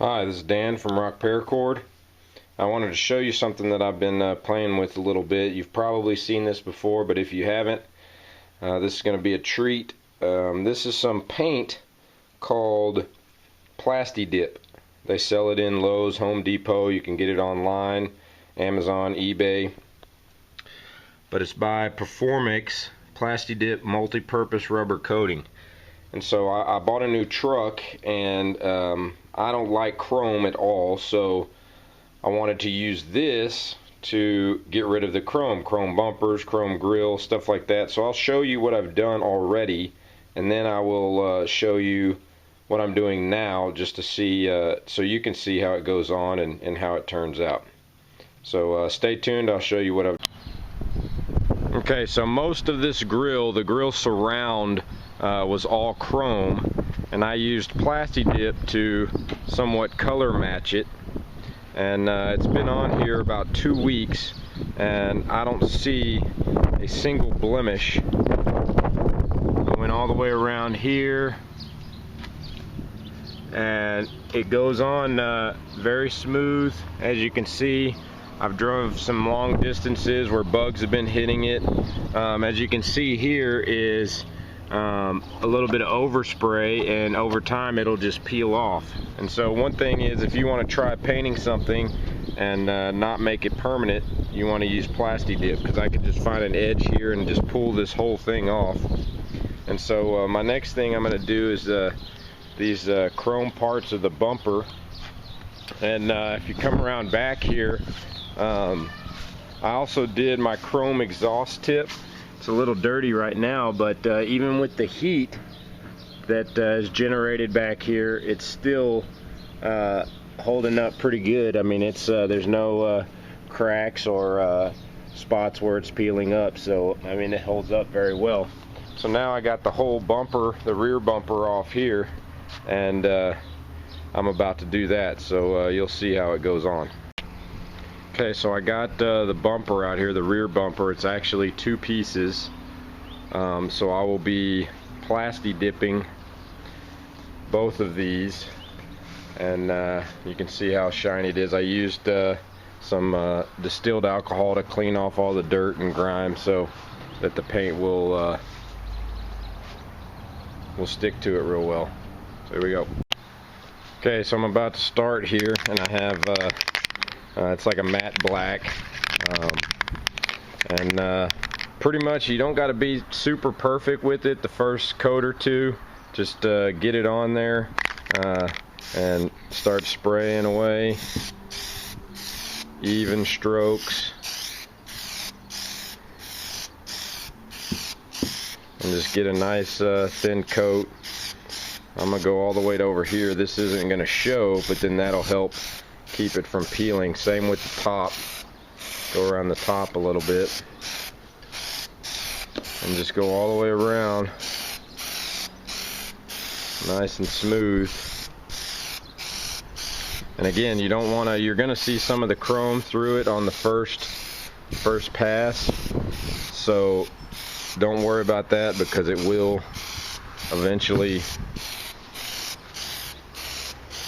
Hi, this is Dan from Paracord. I wanted to show you something that I've been playing with a little bit. You've probably seen this before, but if you haven't, this is going to be a treat. This is some paint called Plasti Dip. They sell it in Lowe's, Home Depot. You can get it online, Amazon, eBay. But it's by Performix Plasti Dip multi-purpose rubber coating. And so I bought a new truck, and I don't like chrome at all, so I wanted to use this to get rid of the chrome bumpers, chrome grill, stuff like that. So I'll show you what I've done already, and then I will show you what I'm doing now, just to see, so you can see how it goes on and how it turns out. So stay tuned, I'll show you what I've done. Okay, so most of this grill, the grill surround, was all chrome, and I used Plasti Dip to somewhat color match it, and it's been on here about 2 weeks, and I don't see a single blemish. I went all the way around here, and it goes on very smooth. As you can see, I've drove some long distances where bugs have been hitting it. As you can see, here is a little bit of overspray, and over time it'll just peel off. And so one thing is, if you want to try painting something and not make it permanent, you want to use Plasti Dip, because I could just find an edge here and just pull this whole thing off. And so my next thing I'm going to do is these chrome parts of the bumper. And if you come around back here, I also did my chrome exhaust tip. It's a little dirty right now, but even with the heat that is generated back here, it's still holding up pretty good. I mean, it's there's no cracks or spots where it's peeling up, so I mean, it holds up very well. So now I got the whole bumper, the rear bumper, off here, and I'm about to do that, so you'll see how it goes on. Okay, so I got the bumper out here, the rear bumper. It's actually 2 pieces. So I will be Plasti Dipping both of these, and you can see how shiny it is. I used some distilled alcohol to clean off all the dirt and grime, so that the paint will stick to it real well. So here we go. Okay, so I'm about to start here, and I have it's like a matte black, and pretty much you don't got to be super perfect with it the first coat or two. Just get it on there and start spraying away, even strokes, and just get a nice thin coat. I'm gonna go all the way to over here. This isn't gonna show, but then that'll help keep it from peeling. Same with the top. Go around the top a little bit and just go all the way around, nice and smooth. And again, you don't want to, you're going to see some of the chrome through it on the first pass, so don't worry about that, because it will eventually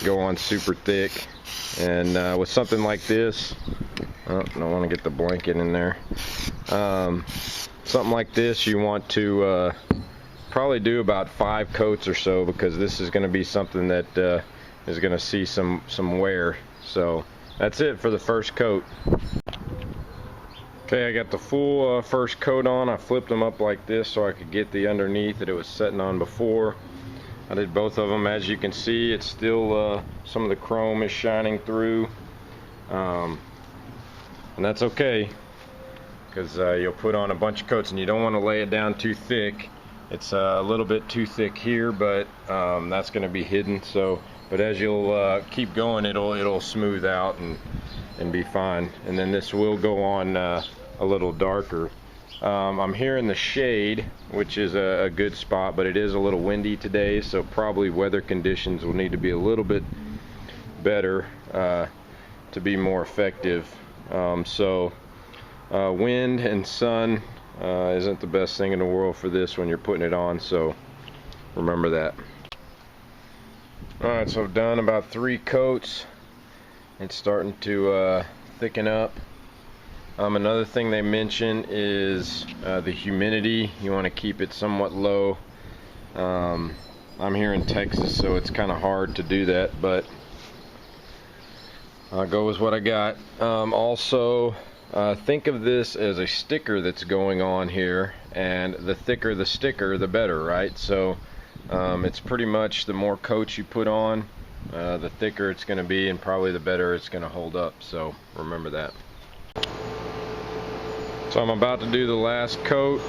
go on super thick. And with something like this, oh, I don't want to get the blanket in there. Something like this, you want to probably do about 5 coats or so, because this is going to be something that is going to see some wear. So that's it for the first coat. Okay, I got the full first coat on. I flipped them up like this so I could get the underneath that it was setting on before. I did both of them. As you can see, it's still some of the chrome is shining through, and that's okay, because you'll put on a bunch of coats, and you don't want to lay it down too thick. It's a little bit too thick here, but that's going to be hidden. So, but as you'll keep going, it'll smooth out and be fine. And then this will go on a little darker. I'm here in the shade, which is a good spot, but it is a little windy today, so probably weather conditions will need to be a little bit better to be more effective. Wind and sun isn't the best thing in the world for this when you're putting it on, so remember that. Alright, so I've done about 3 coats. It's starting to thicken up. Another thing they mention is the humidity. You want to keep it somewhat low. I'm here in Texas, so it's kind of hard to do that, but I'll go with what I got. Also, think of this as a sticker that's going on here, and the thicker the sticker, the better, right? So it's pretty much the more coats you put on, the thicker it's going to be, and probably the better it's going to hold up. So remember that. So I'm about to do the last coat.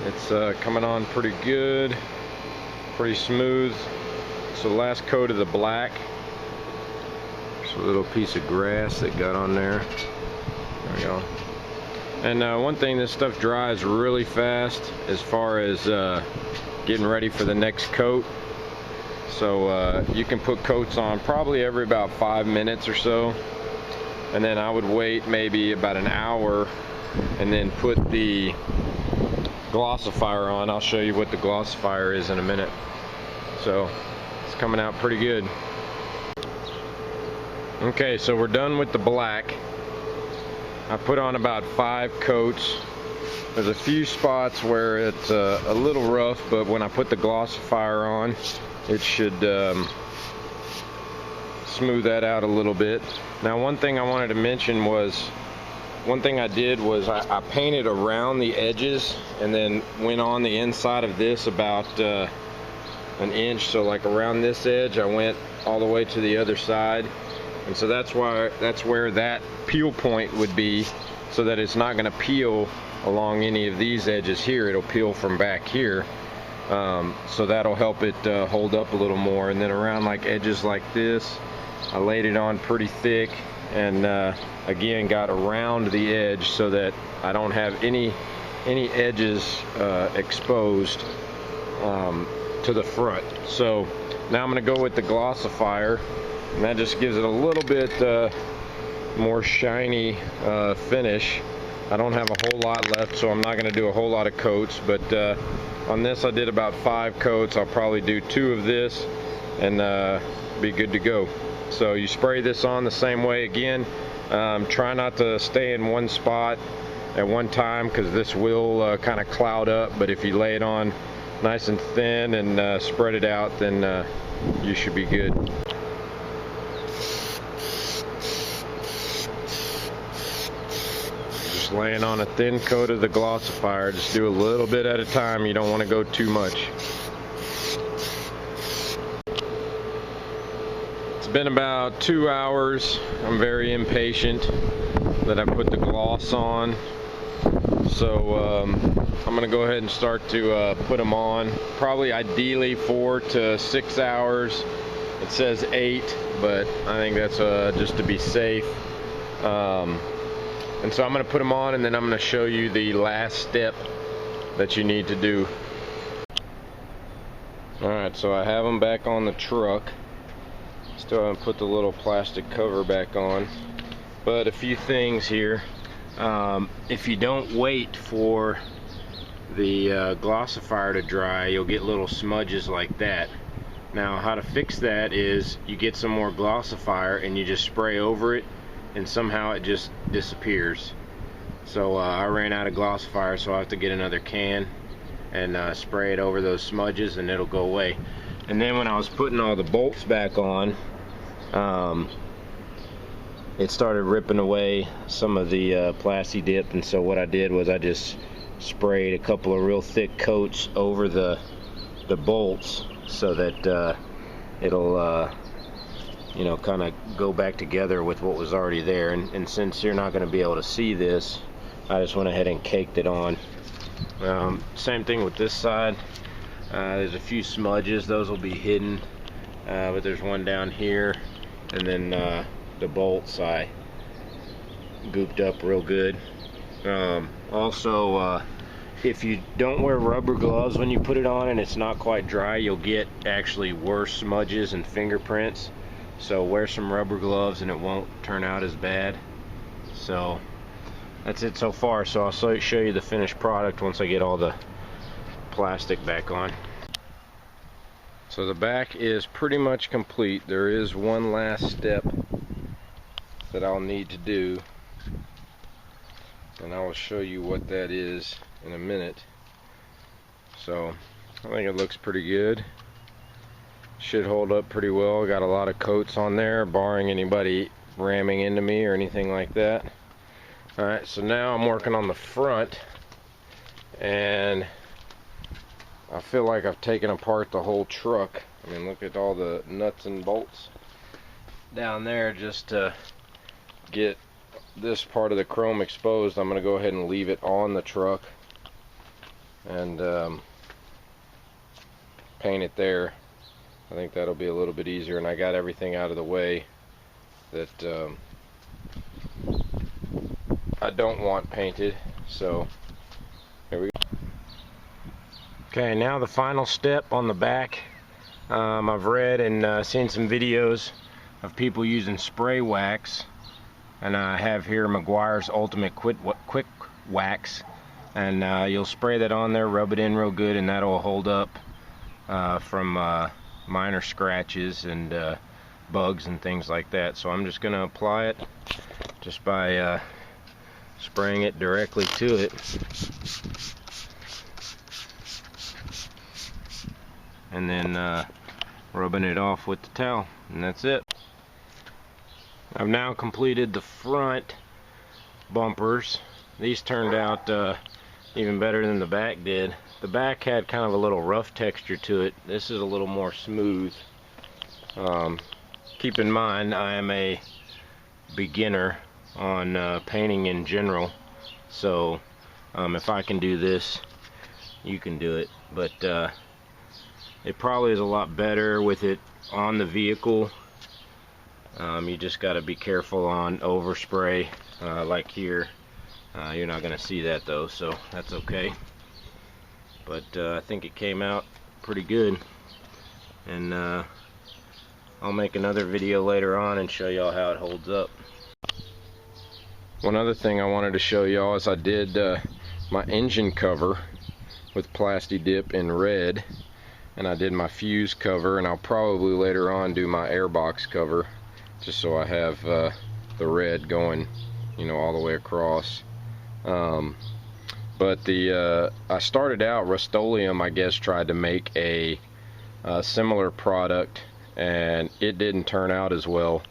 It's coming on pretty good, pretty smooth. So the last coat of the black. Just a little piece of grass that got on there. There we go. And one thing, this stuff dries really fast as far as getting ready for the next coat. So you can put coats on probably every about 5 minutes or so, and then I would wait maybe about an hour and then put the glossifier on. I'll show you what the glossifier is in a minute. So it's coming out pretty good. Okay, so we're done with the black. I put on about 5 coats. There's a few spots where it's a little rough, but when I put the glossifier on, it should smooth that out a little bit. Now, one thing I wanted to mention was, one thing I did was I painted around the edges and then went on the inside of this about an inch. So like around this edge, I went all the way to the other side. And so that's where that peel point would be, so that it's not going to peel along any of these edges here. It'll peel from back here. So that'll help it hold up a little more. And then around like edges like this, I laid it on pretty thick, and again got around the edge so that I don't have any edges exposed to the front. So now I'm going to go with the glossifier, and that just gives it a little bit more shiny finish. I don't have a whole lot left, so I'm not going to do a whole lot of coats, but on this I did about 5 coats. I'll probably do 2 of this and be good to go. So you spray this on the same way again. Try not to stay in one spot at one time, because this will kind of cloud up, but if you lay it on nice and thin and spread it out, then you should be good. Just laying on a thin coat of the glossifier. Just do a little bit at a time. You don't want to go too much. It's been about 2 hours. I'm very impatient that I put the gloss on. So I'm going to go ahead and start to put them on. Probably ideally 4 to 6 hours. It says 8, but I think that's just to be safe. And so I'm going to put them on, and then I'm going to show you the last step that you need to do. Alright, so I have them back on the truck. Still haven't put the little plastic cover back on. But a few things here. If you don't wait for the glossifier to dry, you'll get little smudges like that. Now, how to fix that is you get some more glossifier and you just spray over it, and somehow it just disappears. So I ran out of glossifier, so I have to get another can and spray it over those smudges, and it'll go away. And then when I was putting all the bolts back on, it started ripping away some of the Plasti Dip, and so what I did was I just sprayed a couple of real thick coats over the bolts, so that it'll you know, kind of go back together with what was already there. And since you're not going to be able to see this, I just went ahead and caked it on. Same thing with this side. There's a few smudges, those will be hidden, but there's one down here, and then the bolts I gooped up real good. Also, if you don't wear rubber gloves when you put it on and it's not quite dry, you'll get actually worse smudges and fingerprints. So wear some rubber gloves and it won't turn out as bad. So that's it so far. So I'll show you the finished product once I get all the plastic back on. So the back is pretty much complete. There is one last step that I'll need to do, and I will show you what that is in a minute. So I think it looks pretty good. Should hold up pretty well. Got a lot of coats on there, barring anybody ramming into me or anything like that. Alright, so now I'm working on the front, and I feel like I've taken apart the whole truck. I mean, look at all the nuts and bolts down there just to get this part of the chrome exposed. I'm going to go ahead and leave it on the truck and paint it there. I think that'll be a little bit easier, and I got everything out of the way that I don't want painted. So here we go. Okay, now the final step on the back. I've read and seen some videos of people using spray wax, and I have here Meguiar's Ultimate Quick Wax, and you'll spray that on there, rub it in real good, and that'll hold up from minor scratches and bugs and things like that. So I'm just going to apply it just by spraying it directly to it, and then rubbing it off with the towel, and that's it. I've now completed the front bumpers. These turned out even better than the back did. The back had kind of a little rough texture to it. This is a little more smooth. Keep in mind, I am a beginner on painting in general, so if I can do this, you can do it. But it probably is a lot better with it on the vehicle. You just got to be careful on overspray, like here. You're not going to see that though, so that's okay. But I think it came out pretty good, and I'll make another video later on and show y'all how it holds up. One other thing I wanted to show y'all is I did my engine cover with Plasti Dip in red, and I did my fuse cover, and I'll probably later on do my airbox cover, just so I have the red going, you know, all the way across. But I started out, Rust-Oleum, I guess, tried to make a similar product, and it didn't turn out as well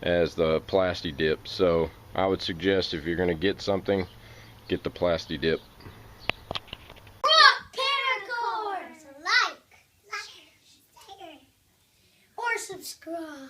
as the Plasti Dip. So I would suggest, if you're going to get something, get the Plasti Dip. Paracord, like, share, or subscribe.